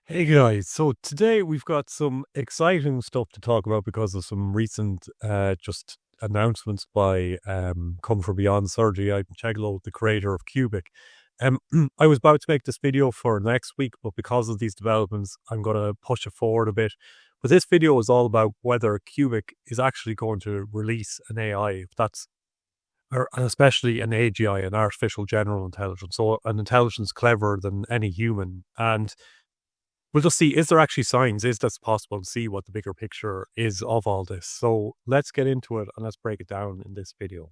Hey guys, so today we've got some exciting stuff to talk about because of some recent just announcements by Come From Beyond Sergey Ivancheglo, the creator of Qubic. I was about to make this video for next week, but because of these developments, I'm going to push it forward a bit. But this video is all about whether Qubic is actually going to release an AI, if that's or especially an AGI, an artificial general intelligence, so an intelligence cleverer than any human. And we'll just see, is there actually signs? Is that possible to see what the bigger picture is of all this? So let's get into it and let's break it down in this video.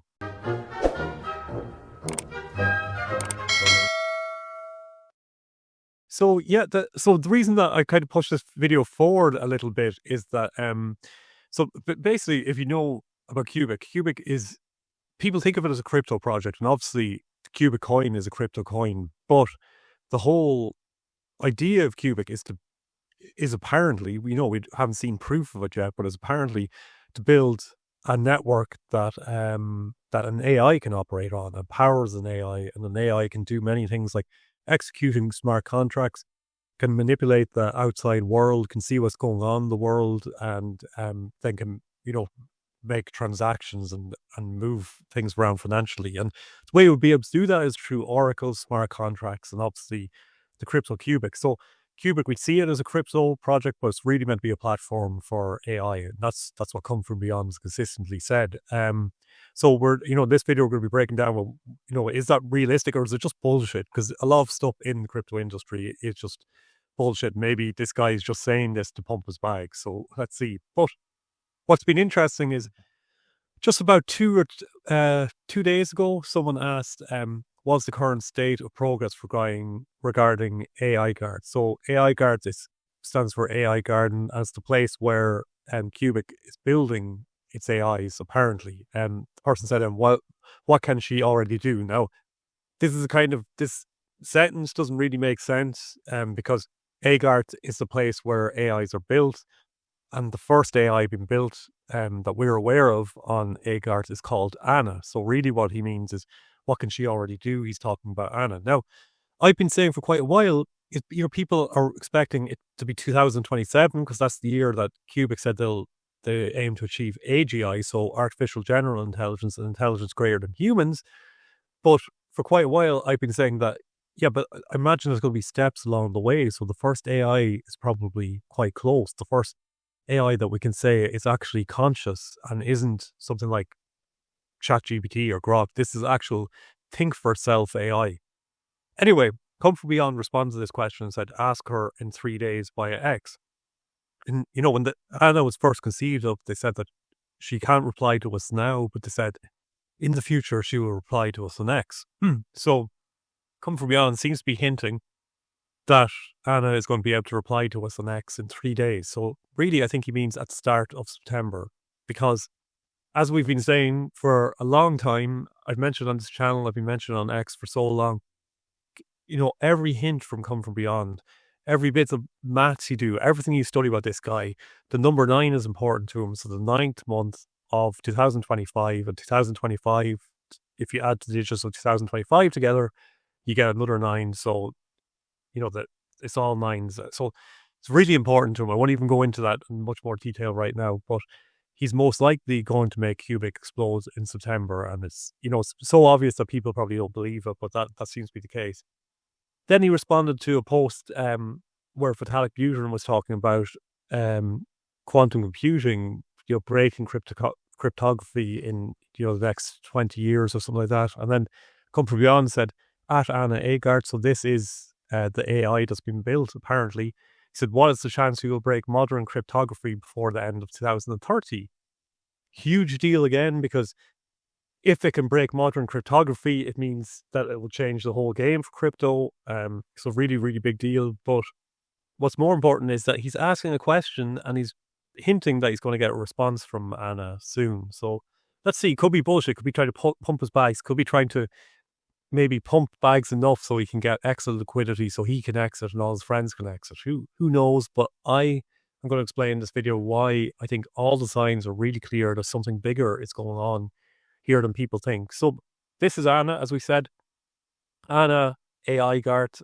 So yeah, so the reason that I kind of pushed this video forward a little bit is that but basically, if you know about Qubic is, people think of it as a crypto project, and obviously the Qubic coin is a crypto coin, but the whole idea of Qubic is apparently, we haven't seen proof of it yet, but is apparently to build a network that that an AI can operate on, and powers an AI, and an AI can do many things like executing smart contracts, can manipulate the outside world, can see what's going on in the world, and then can make transactions and move things around financially. And the way it would be able to do that is through Oracle smart contracts and obviously the crypto Qubic. So Qubic, we see it as a crypto project, but it's really meant to be a platform for AI. And that's what Come From Beyond has consistently said. So this video we're going to be breaking down, well, is that realistic or is it just bullshit? Because a lot of stuff in the crypto industry is just bullshit. Maybe this guy is just saying this to pump his bag. So let's see. But what's been interesting is just about 2 days ago, someone asked, what's the current state of progress regarding AI Guard? So AI Guard stands for AI Garden, as the place where Qubic is building its AIs, apparently. And the person said, what can she already do? Now, this sentence doesn't really make sense, because Aigarth is the place where AIs are built. And the first AI being built that we're aware of on Aigarth is called Anna. So really what he means is, what can she already do? He's talking about Anna. Now, I've been saying for quite a while, people are expecting it to be 2027, because that's the year that Qubic said they aim to achieve AGI, so artificial general intelligence, and intelligence greater than humans. But for quite a while, I've been saying that, yeah, but I imagine there's going to be steps along the way. So the first AI is probably quite close. The first AI that we can say is actually conscious and isn't something like ChatGPT or Grok. This is actual think for self AI. Anyway, Come From Beyond responded to this question and said, ask her in 3 days via X. And when Anna was first conceived of, they said that she can't reply to us now, but they said in the future she will reply to us on X. So Come From Beyond seems to be hinting that Anna is going to be able to reply to us on X in 3 days. So really, I think he means at the start of September, because as we've been saying for a long time, I've mentioned on this channel, I've been mentioning on X for so long, every hint from Come From Beyond, every bit of maths you do, everything you study about this guy, the number 9 is important to him. So the 9th month of 2025 and 2025, if you add the digits of 2025 together, you get another 9. So that it's all 9s. So it's really important to him. I won't even go into that in much more detail right now, but he's most likely going to make Qubic explode in September. And it's so obvious that people probably don't believe it, but that seems to be the case. Then he responded to a post where Vitalik Buterin was talking about quantum computing, breaking cryptography in the next 20 years or something like that. And then Come From Beyond said, at Anna Aigarth, so this is the AI that's been built, apparently. He said, what is the chance we will break modern cryptography before the end of 2030? Huge deal again, because if it can break modern cryptography, it means that it will change the whole game for crypto. So really, really big deal. But what's more important is that he's asking a question and he's hinting that he's going to get a response from Anna soon. So let's see. Could be bullshit. Could be trying to pump his bags. Could be trying to maybe pump bags enough so he can get extra liquidity so he can exit and all his friends can exit. Who knows? But I'm going to explain in this video why I think all the signs are really clear that something bigger is going on here than people think. So this is Anna, as we said. Anna AI Aigarth.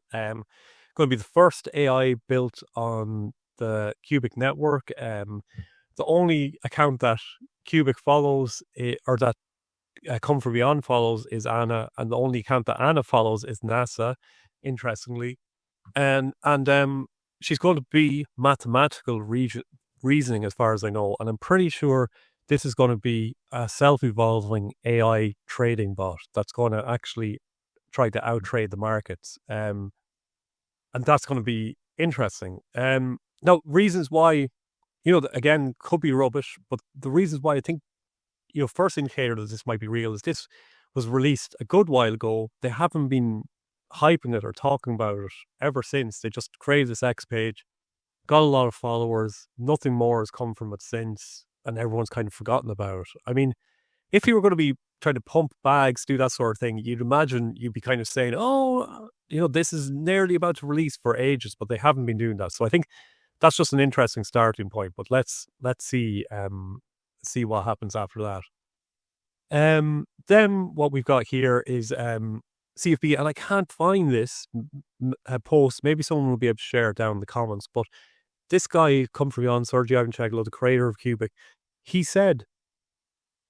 going to be the first AI built on the Qubic network. The only account that Qubic follows, or that Come From Beyond follows, is Anna, and the only account that Anna follows is NASA, interestingly. And she's going to be mathematical reasoning, as far as I know, and I'm pretty sure this is going to be a self-evolving AI trading bot that's going to actually try to out-trade the markets. And that's going to be interesting. Now, reasons why, again, could be rubbish, but the reasons why I think, first indicator that this might be real is this was released a good while ago. They haven't been hyping it or talking about it ever since. They just created this X page, got a lot of followers, nothing more has come from it since, and everyone's kind of forgotten about it. I mean, if you were going to be trying to pump bags, do that sort of thing, you'd imagine you'd be kind of saying, oh, this is nearly about to release for ages, but they haven't been doing that. So I think that's just an interesting starting point, but let's see what happens after that. Then what we've got here is CFB, and I can't find this post. Maybe someone will be able to share it down in the comments, but this guy, Come From Beyond, Sergey Ivancheglo, the creator of Qubic, he said,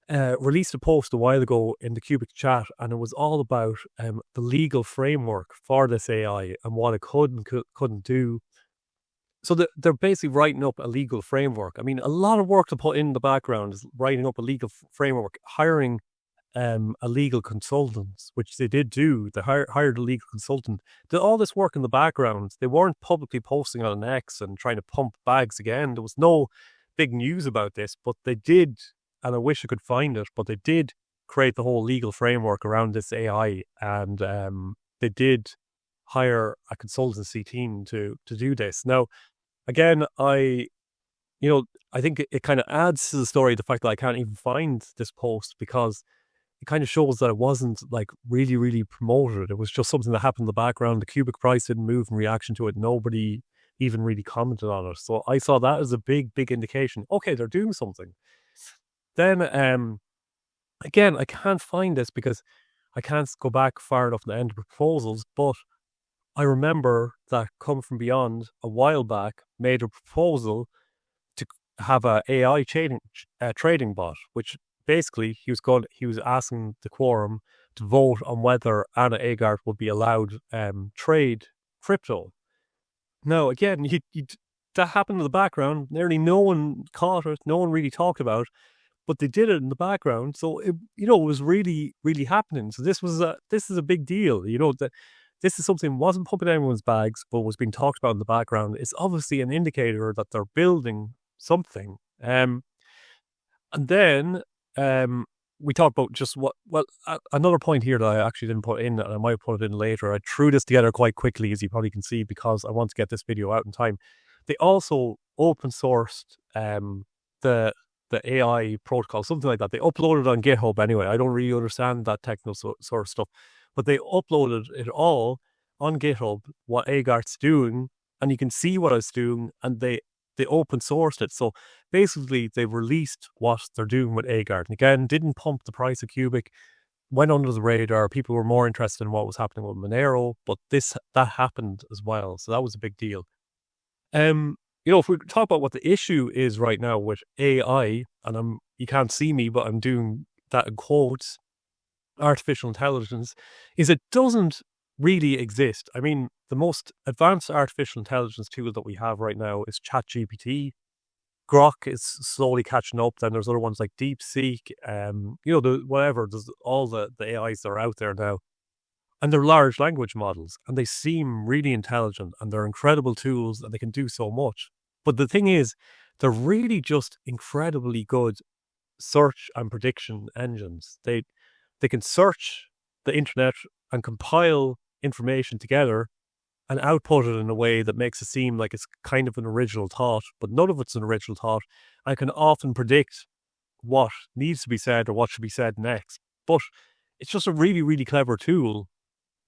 released a post a while ago in the Qubic chat, and it was all about the legal framework for this AI and what it could and couldn't do. So they're basically writing up a legal framework. I mean, a lot of work to put in the background is writing up a legal framework, hiring a legal consultant, which they did do. They hired a legal consultant, did all this work in the background. They weren't publicly posting on an X and trying to pump bags again. There was no big news about this, but they did, and I wish I could find it, but they did create the whole legal framework around this AI, and they did hire a consultancy team to do this. Now, again, I think it kind of adds to the story, the fact that I can't even find this post, because it kind of shows that it wasn't like really, really promoted. It was just something that happened in the background. The Qubic price didn't move in reaction to it. Nobody even really commented on it. So I saw that as a big, big indication. Okay, they're doing something. Then, again, I can't find this because I can't go back far enough in the end of proposals, but I remember that Come From Beyond a while back made a proposal to have a AI trading bot, which basically he was asking the quorum to vote on whether Anna Aigarth would be allowed trade crypto. Now, again, that happened in the background. Nearly no one caught it. No one really talked about it, but they did it in the background. So it was really, really happening. So this is a big deal. That this is something wasn't pumping anyone's bags, but was being talked about in the background. It's obviously an indicator that they're building something. And then we talked about just another point here that I actually didn't put in, and I might put it in later. I threw this together quite quickly, as you probably can see, because I want to get this video out in time. They also open sourced the AI protocol, something like that. They uploaded it on GitHub anyway. I don't really understand that technical sort of stuff, but they uploaded it all on GitHub, what Aigarth's doing, and you can see what it's doing, and they open sourced it. So basically, they released what they're doing with Aigarth. And again, didn't pump the price of Qubic, went under the radar. People were more interested in what was happening with Monero, but that happened as well. So that was a big deal. If we talk about what the issue is right now with AI, and you can't see me, but I'm doing that in quotes, artificial intelligence, is it doesn't really exist. I mean, the most advanced artificial intelligence tool that we have right now is ChatGPT. Grok is slowly catching up. Then there's other ones like DeepSeek, there's all the AIs that are out there now. And they're large language models, and they seem really intelligent, and they're incredible tools, and they can do so much. But the thing is, they're really just incredibly good search and prediction engines. They can search the internet and compile information together and output it in a way that makes it seem like it's kind of an original thought, but none of it's an original thought. I can often predict what needs to be said or what should be said next. But it's just a really, really clever tool.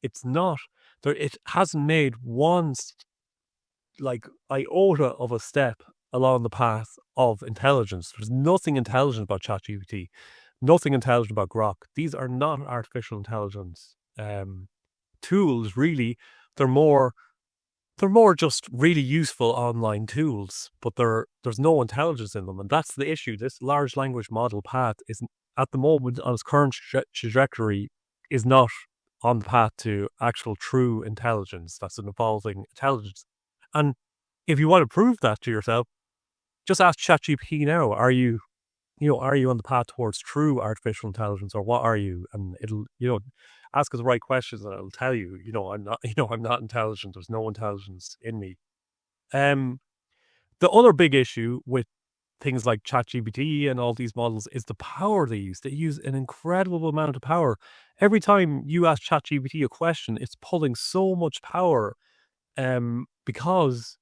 It's not there. It hasn't made one iota of a step along the path of intelligence. There's nothing intelligent about ChatGPT, nothing intelligent about Grok. These are not artificial intelligence tools, really. They're more they're more just really useful online tools, but there's no intelligence in them, and that's the issue. This large language model path is at the moment on its current trajectory is not on the path to actual true intelligence. That's an evolving intelligence, and if you want to prove that to yourself, just ask ChatGPT now. Are you on the path towards true artificial intelligence, or what are you? And it'll, ask us the right questions, and it'll tell you, I'm not, I'm not intelligent. There's no intelligence in me. Um, the other big issue with things like ChatGPT and all these models is the power they use. They use an incredible amount of power. Every time you ask ChatGPT a question, it's pulling so much power, because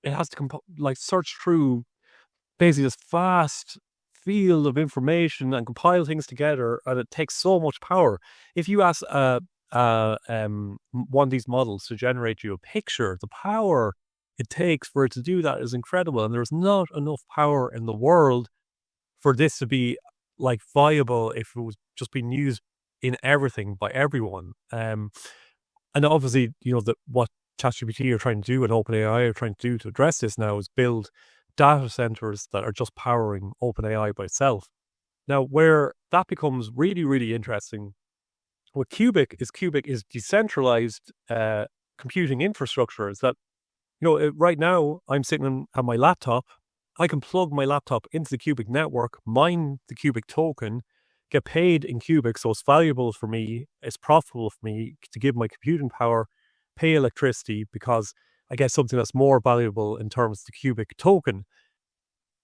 it has to search through basically this vast field of information and compile things together, and it takes so much power. If you ask one of these models to generate you a picture, the power it takes for it to do that is incredible, and there's not enough power in the world for this to be viable if it was just being used in everything by everyone. And obviously, what ChatGPT are trying to do and OpenAI are trying to do to address this now is build data centers that are just powering OpenAI by itself. Now, where that becomes really, really interesting with Qubic is decentralized computing infrastructure. Is that, right now I'm sitting at my laptop. I can plug my laptop into the Qubic network, mine the Qubic token, get paid in Qubic, so it's valuable for me, it's profitable for me to give my computing power, pay electricity, because I get something that's more valuable in terms of the Qubic token.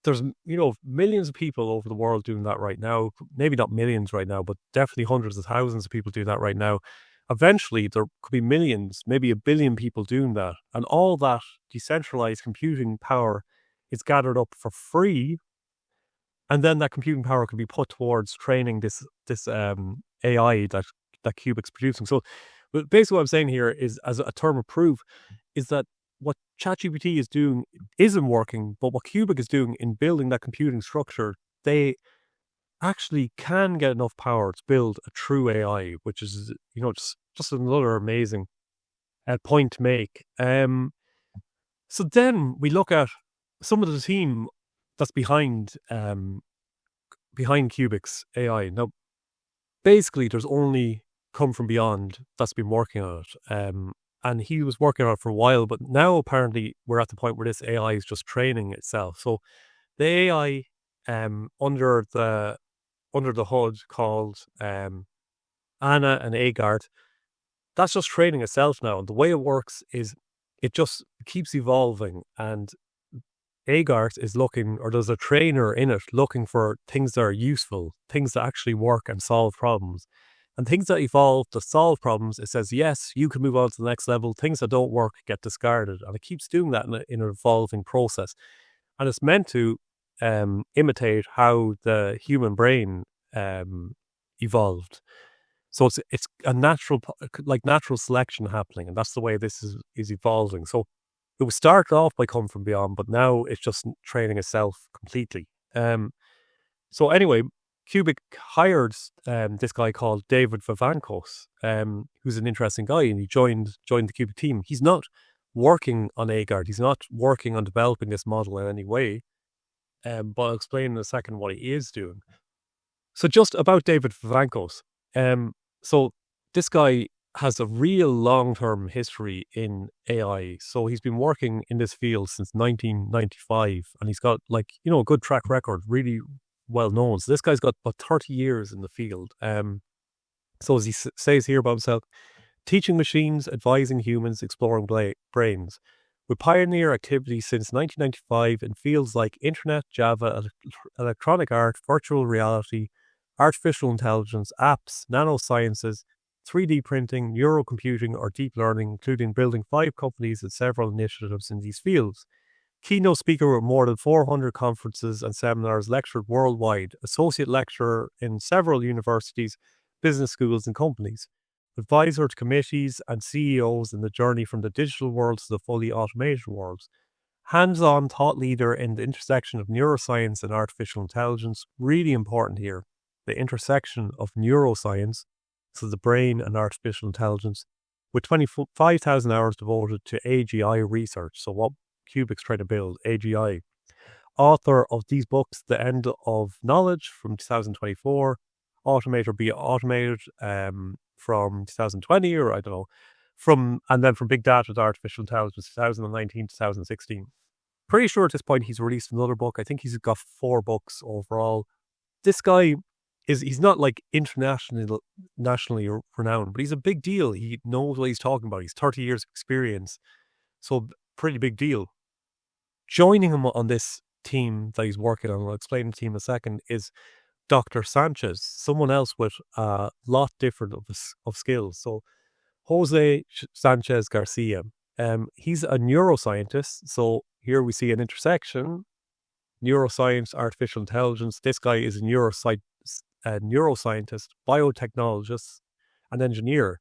There's, millions of people over the world doing that right now. Maybe not millions right now, but definitely hundreds of thousands of people doing that right now. Eventually, there could be millions, maybe 1 billion people doing that. And all that decentralized computing power is gathered up for free. And then that computing power can be put towards training this AI that Qubic's producing. So basically what I'm saying here is, as a term of proof, is that what ChatGPT is doing isn't working, but what Qubic is doing in building that computing structure, they actually can get enough power to build a true AI, which is, just another amazing point to make. So then we look at some of the team that's behind Qubic's AI. Now, basically, there's only Come From Beyond that's been working on it. And he was working on it for a while, but now apparently we're at the point where this AI is just training itself. So the AI under the hood called Anna and Aigarth, that's just training itself now. And the way it works is it just keeps evolving, and Aigarth is looking, or there's a trainer in it looking for things that are useful, things that actually work and solve problems. And things that evolve to solve problems, it says, yes, you can move on to the next level. Things that don't work get discarded. And it keeps doing that in an evolving process. And it's meant to imitate how the human brain evolved. So it's a natural selection happening. And that's the way this is evolving. So it was started off by Come From Beyond, but now it's just training itself completely. So anyway, Qubic hired this guy called David Vivancos, who's an interesting guy, and he joined the Qubic team. He's not working on Aigarth. He's not working on developing this model in any way, but I'll explain in a second what he is doing. So just about David Vivancos. So this guy has a real long-term history in AI. So he's been working in this field since 1995, and he's got a good track record, really well known. So this guy's got about 30 years in the field. So as he says here about himself, teaching machines, advising humans, exploring brains. With pioneer activity since 1995 in fields like internet, Java, electronic art, virtual reality, artificial intelligence, apps, nanosciences, 3D printing, neurocomputing, or deep learning, including building 5 companies and several initiatives in these fields. Keynote speaker with more than 400 conferences and seminars, lectured worldwide, associate lecturer in several universities, business schools, and companies. Advisor to committees and CEOs in the journey from the digital world to the fully automated world. Hands-on thought leader in the intersection of neuroscience and artificial intelligence. Really important here. The intersection of neuroscience, so the brain, and artificial intelligence. with 25,000 hours devoted to AGI research. So what Qubic's trying to build, AGI. Author of these books, The End of Knowledge from 2024, Automate or Be Automated from 2020, or I don't know, and then from Big Data to Artificial Intelligence, 2019 to 2016. Pretty sure at this point he's released another book. I think he's got 4 books overall. This guy he's not like nationally renowned, but he's a big deal. He knows what he's talking about. He's 30 years experience. So pretty big deal. Joining him on this team that he's working on, I'll explain the team in a second, is Dr. Sanchez, someone else with a lot different of skills. So Jose Sanchez Garcia, he's a neuroscientist. So here we see an intersection, neuroscience, artificial intelligence. This guy is a neuroscientist, biotechnologist, and engineer,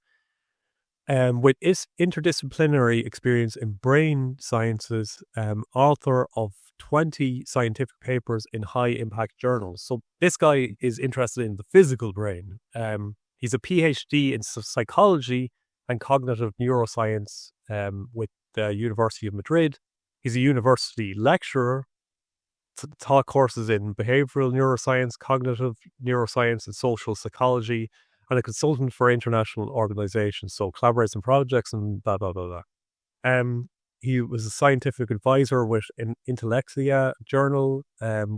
with interdisciplinary experience in brain sciences, author of 20 scientific papers in high-impact journals. So this guy is interested in the physical brain. He's a PhD in psychology and cognitive neuroscience with the University of Madrid. He's a university lecturer, taught courses in behavioral neuroscience, cognitive neuroscience, and social psychology, and a consultant for international organizations. So collaborates in projects and blah, blah, blah, blah. He was a scientific advisor with an Intellectia journal,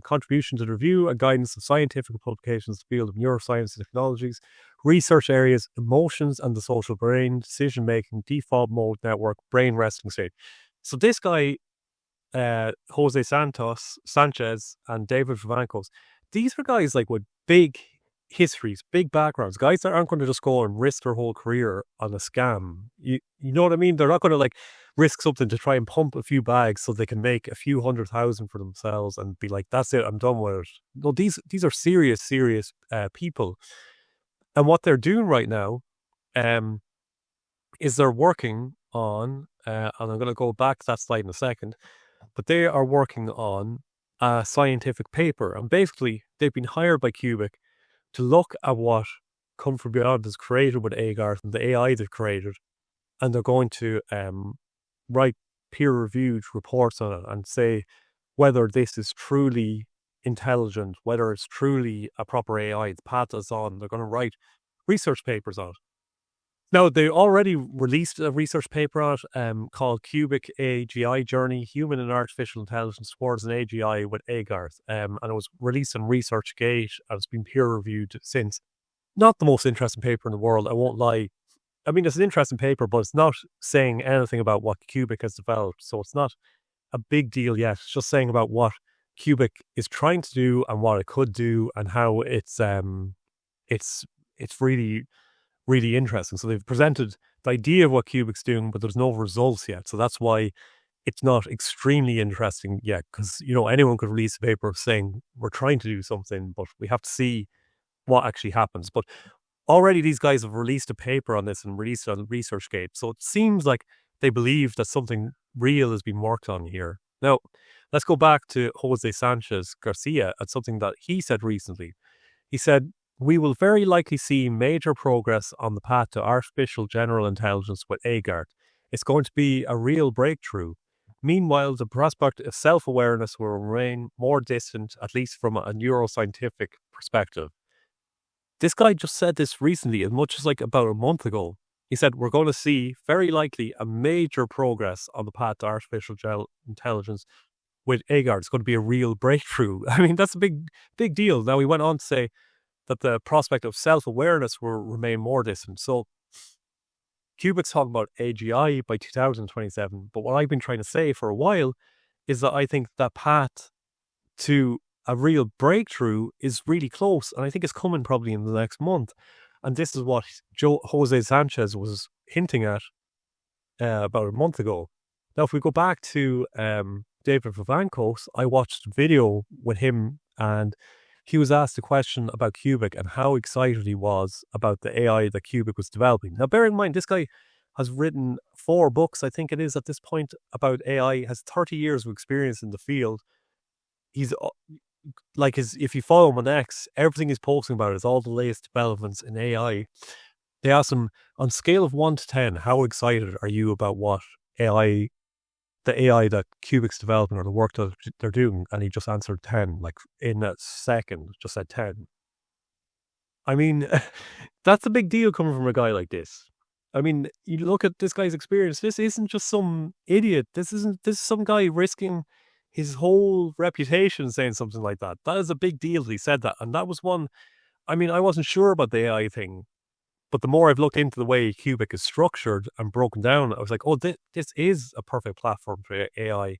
contribution to the review and guidance of scientific publications in the field of neuroscience and technologies, research areas, emotions and the social brain, decision-making, default mode network, brain resting state. So this guy, Jose Sanchez and David Vivancos, these are guys like with big histories, big backgrounds, guys that aren't going to just go and risk their whole career on a scam. You know what I mean? They're not going to like risk something to try and pump a few bags so they can make a few 100,000 for themselves and be like, that's it, I'm done with it. No, these are serious people. And what they're doing right now is they're working on, and I'm going to go back to that slide in a second, but they are working on a scientific paper. And basically, they've been hired by Qubic to look at what Come From Beyond has created with Aigarth and the AI they've created. And they're going to write peer-reviewed reports on it and say whether this is truly intelligent, whether it's truly a proper AI, the path it's on. They're going to write research papers on it. Now, they already released a research paper on it called Qubic AGI Journey, Human and Artificial Intelligence Towards an AGI with Aigarth. And it was released on ResearchGate and it's been peer-reviewed since. Not the most interesting paper in the world, I won't lie. I mean, it's an interesting paper, but it's not saying anything about what Qubic has developed. So it's not a big deal yet. It's just saying about what Qubic is trying to do and what it could do and how it's really, really interesting. So they've presented the idea of what Qubic's doing, but there's no results yet. So that's why it's not extremely interesting yet, because, you know, anyone could release a paper saying we're trying to do something, but we have to see what actually happens. But already these guys have released a paper on this and released it on ResearchGate. So it seems like they believe that something real has been worked on here. Now, let's go back to Jose Sanchez Garcia and something that he said recently. He said, "We will very likely see major progress on the path to artificial general intelligence with Aigarth. It's going to be a real breakthrough. Meanwhile, the prospect of self-awareness will remain more distant, at least from a neuroscientific perspective." This guy just said this recently, as much as like about a month ago. He said, we're going to see very likely a major progress on the path to artificial intelligence with Aigarth. It's going to be a real breakthrough. I mean, that's a big deal. Now, he went on to say that the prospect of self-awareness will remain more distant. So Qubic's talking about AGI by 2027. But what I've been trying to say for a while is that I think that path to a real breakthrough is really close. And I think it's coming probably in the next month. And this is what Jose Sanchez was hinting at about a month ago. Now, if we go back to David Vivancos, I watched a video with him and he was asked a question about Qubic and how excited he was about the AI that Qubic was developing. Now, bear in mind, this guy has written 4 books, I think it is at this point, about AI, has 30 years of experience in the field. He's like if you follow him on X, everything he's posting about is all the latest developments in AI. They asked him, on scale of 1 to 10, how excited are you about what AI, the AI that Qubic's developing or the work that they're doing? And he just answered 10, like in a second, just said 10. I mean, that's a big deal coming from a guy like this. I mean, you look at this guy's experience. This isn't just some idiot. This is some guy risking his whole reputation saying something like that. That is a big deal that he said that. And that was one, I mean, I wasn't sure about the AI thing, but the more I've looked into the way Qubic is structured and broken down, I was like, oh, this is a perfect platform for AI.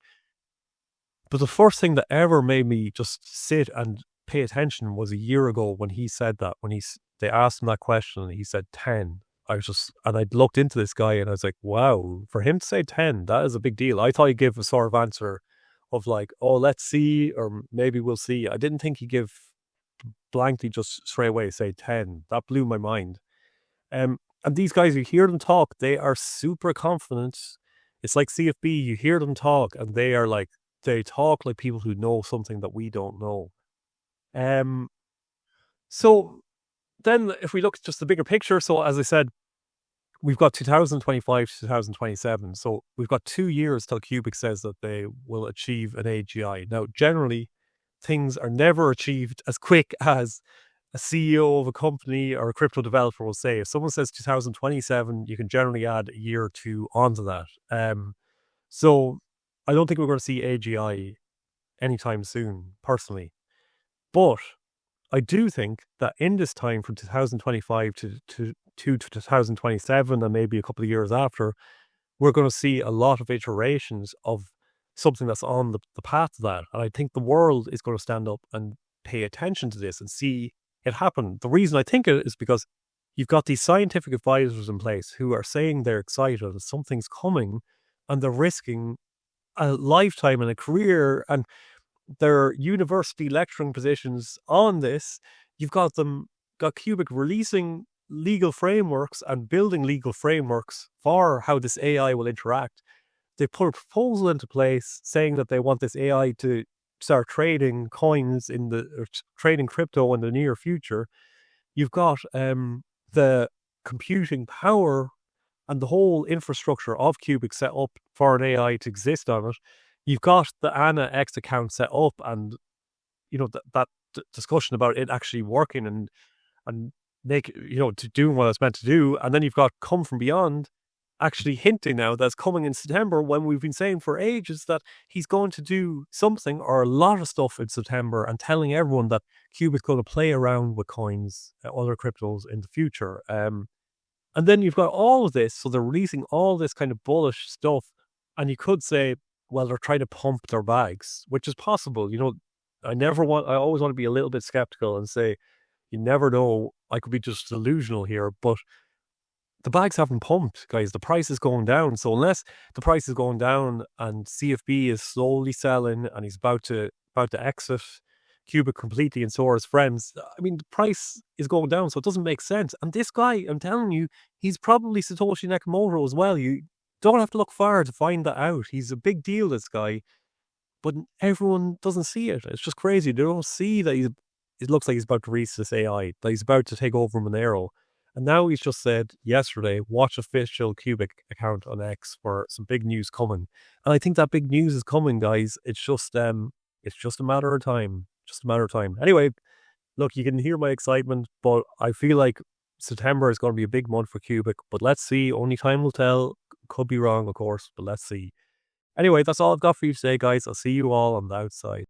But the first thing that ever made me just sit and pay attention was a year ago when he said that. When they asked him that question, and he said 10. I was just, and I'd looked into this guy, and I was like, wow, for him to say 10, that is a big deal. I thought he'd give a sort of answer of like, oh, let's see, or maybe we'll see. I didn't think he'd give blankly just straight away say 10. That blew my mind. And these guys, you hear them talk, they are super confident. It's like CFB, you hear them talk, and they are like, they talk like people who know something that we don't know. So then if we look at just the bigger picture, so as I said, we've got 2025 to 2027. So we've got 2 years till Qubic says that they will achieve an AGI. Now, generally, things are never achieved as quick as a CEO of a company or a crypto developer will say. If someone says 2027, you can generally add a year or two onto that. So I don't think we're going to see AGI anytime soon, personally. But I do think that in this time from 2025 to 2027 and maybe a couple of years after, we're going to see a lot of iterations of something that's on the path to that. And I think the world is going to stand up and pay attention to this and see it happen. The reason I think it is because you've got these scientific advisors in place who are saying they're excited that something's coming, and they're risking a lifetime and a career and their university lecturing positions on this. You've got Qubic releasing legal frameworks and building legal frameworks for how this AI will interact. They put a proposal into place saying that they want this AI to start trading coins or trading crypto in the near future. You've got the computing power and the whole infrastructure of Qubic set up for an AI to exist on it. You've got the Anna X account set up, and you know that discussion about it actually working and to doing what it's meant to do. And then you've got Come From Beyond actually hinting now that's coming in September, when we've been saying for ages that he's going to do something or a lot of stuff in September, and telling everyone that Qubic's going to play around with coins, other cryptos in the future. And then you've got all of this, so they're releasing all this kind of bullish stuff, and you could say, well, they're trying to pump their bags, which is possible. I always want to be a little bit skeptical and say, you never know, I could be just delusional here, but the bags haven't pumped, guys. The price is going down. So unless the price is going down and CFB is slowly selling and he's about to exit Qubic completely, and so are his friends, I mean, the price is going down, so it doesn't make sense. And this guy, I'm telling you, he's probably Satoshi Nakamoto as well. You don't have to look far to find that out. He's a big deal, this guy, but everyone doesn't see it. It's just crazy. They don't see that it looks like he's about to reach this AI, that he's about to take over Monero. And now he's just said yesterday, watch official Qubic account on X for some big news coming. And I think that big news is coming, guys. It's just a matter of time. Just a matter of time. Anyway, look, you can hear my excitement, but I feel like September is going to be a big month for Qubic. But let's see. Only time will tell. Could be wrong, of course, but let's see. Anyway, that's all I've got for you today, guys. I'll see you all on the outside.